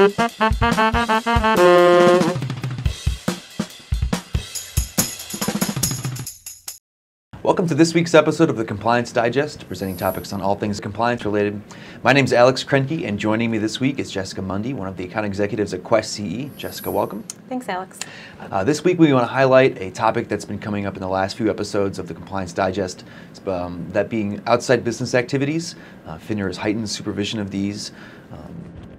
Welcome to this week's episode of the Compliance Digest, presenting topics on all things compliance related. My name is Alex Krenke, and joining me this week is Jessica Mundy, one of the account executives at Quest CE. Jessica, welcome. Thanks, Alex. This week we want to highlight a topic that's been coming up in the last few episodes of the Compliance Digest, that being outside business activities. FINRA's heightened supervision of these,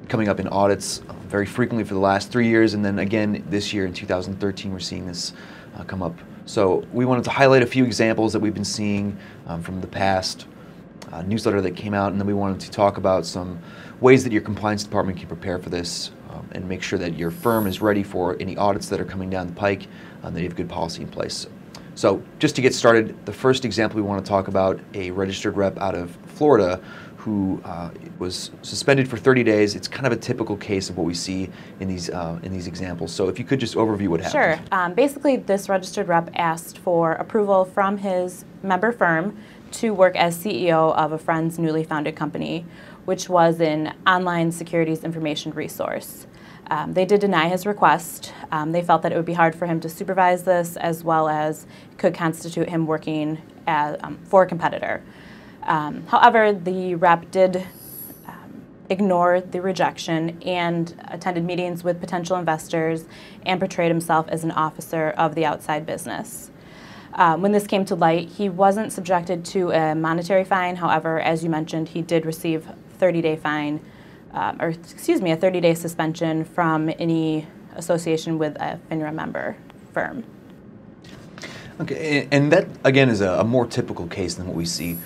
coming up in audits very frequently for the last 3 years, and then again this year in 2013 we're seeing this come up. So we wanted to highlight a few examples that we've been seeing from the past newsletter that came out, and then we wanted to talk about some ways that your compliance department can prepare for this and make sure that your firm is ready for any audits that are coming down the pike, that you have good policy in place. So just to get started, the first example we want to talk about, a registered rep out of Florida who was suspended for 30 days. It's kind of a typical case of what we see in these examples. So if you could just overview what happened. Sure. Basically, this registered rep asked for approval from his member firm to work as CEO of a friend's newly founded company, which was an online securities information resource. They did deny his request. They felt that it would be hard for him to supervise this, as well as could constitute him working for a competitor. However, the rep did ignore the rejection and attended meetings with potential investors and portrayed himself as an officer of the outside business. When this came to light, he wasn't subjected to a monetary fine. However, as you mentioned, he did receive a 30-day suspension from any association with a FINRA member firm. Okay, and that again is a more typical case than what we see.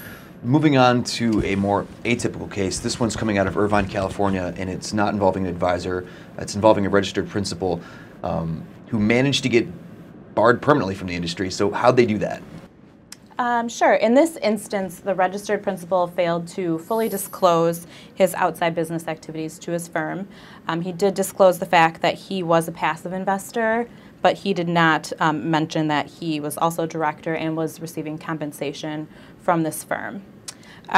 Moving on to a more atypical case, this one's coming out of Irvine, California, and it's not involving an advisor. It's involving a registered principal who managed to get barred permanently from the industry. So how'd they do that? Sure. In this instance, the registered principal failed to fully disclose his outside business activities to his firm. He did disclose the fact that he was a passive investor, but he did not mention that he was also a director and was receiving compensation from this firm. He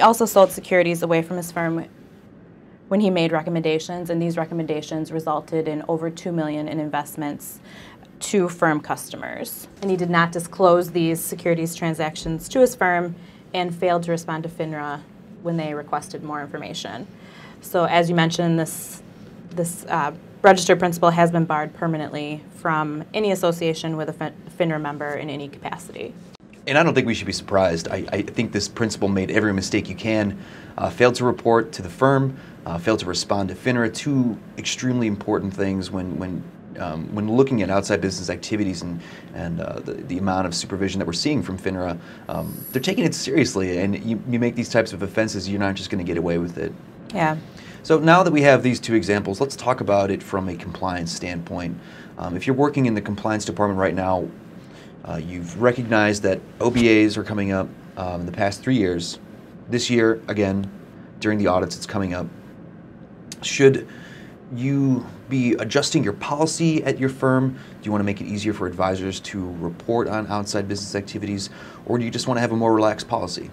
also sold securities away from his firm when he made recommendations, and these recommendations resulted in over $2 million in investments to firm customers. And he did not disclose these securities transactions to his firm and failed to respond to FINRA when they requested more information. So as you mentioned, this registered principal has been barred permanently from any association with a FINRA member in any capacity. And I don't think we should be surprised. I think this principal made every mistake you can, failed to report to the firm, failed to respond to FINRA, two extremely important things when looking at outside business activities and the amount of supervision that we're seeing from FINRA. They're taking it seriously, and you make these types of offenses, you're not just going to get away with it. Yeah. So now that we have these two examples, let's talk about it from a compliance standpoint. If you're working in the compliance department right now, you've recognized that OBAs are coming up in the past 3 years. This year, again, during the audits, it's coming up. Should you be adjusting your policy at your firm? Do you want to make it easier for advisors to report on outside business activities, or do you just want to have a more relaxed policy?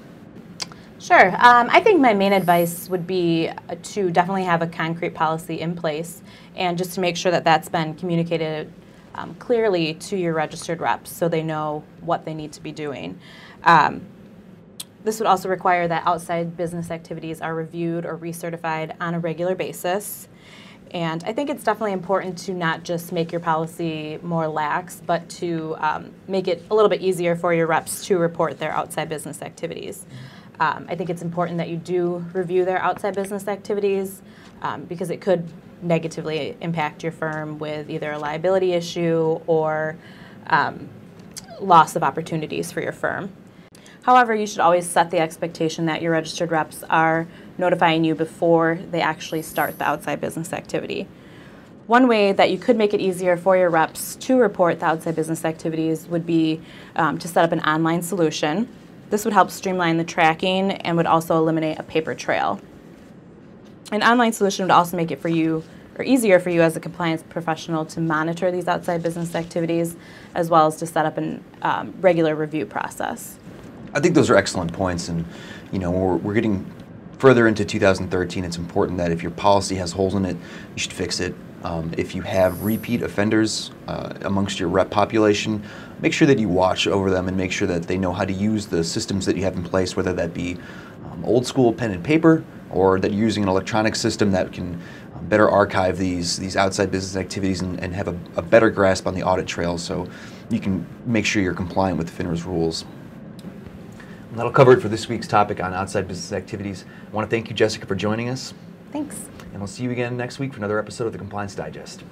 Sure. I think my main advice would be to definitely have a concrete policy in place, and just to make sure that that's been communicated clearly to your registered reps so they know what they need to be doing. This would also require that outside business activities are reviewed or recertified on a regular basis. And I think it's definitely important to not just make your policy more lax, but to make it a little bit easier for your reps to report their outside business activities. I think it's important that you do review their outside business activities because it could negatively impact your firm with either a liability issue or loss of opportunities for your firm. However, you should always set the expectation that your registered reps are notifying you before they actually start the outside business activity. One way that you could make it easier for your reps to report the outside business activities would be to set up an online solution. This would help streamline the tracking and would also eliminate a paper trail. An online solution would also make it for you, or easier for you as a compliance professional, to monitor these outside business activities, as well as to set up a regular review process. I think those are excellent points, and we're getting further into 2013, it's important that if your policy has holes in it, you should fix it. If you have repeat offenders amongst your rep population, make sure that you watch over them and make sure that they know how to use the systems that you have in place, whether that be old school pen and paper or that you're using an electronic system that can better archive these outside business activities and have a better grasp on the audit trail so you can make sure you're compliant with FINRA's rules. And that'll cover it for this week's topic on outside business activities. I want to thank you, Jessica, for joining us. Thanks. And we'll see you again next week for another episode of the Compliance Digest.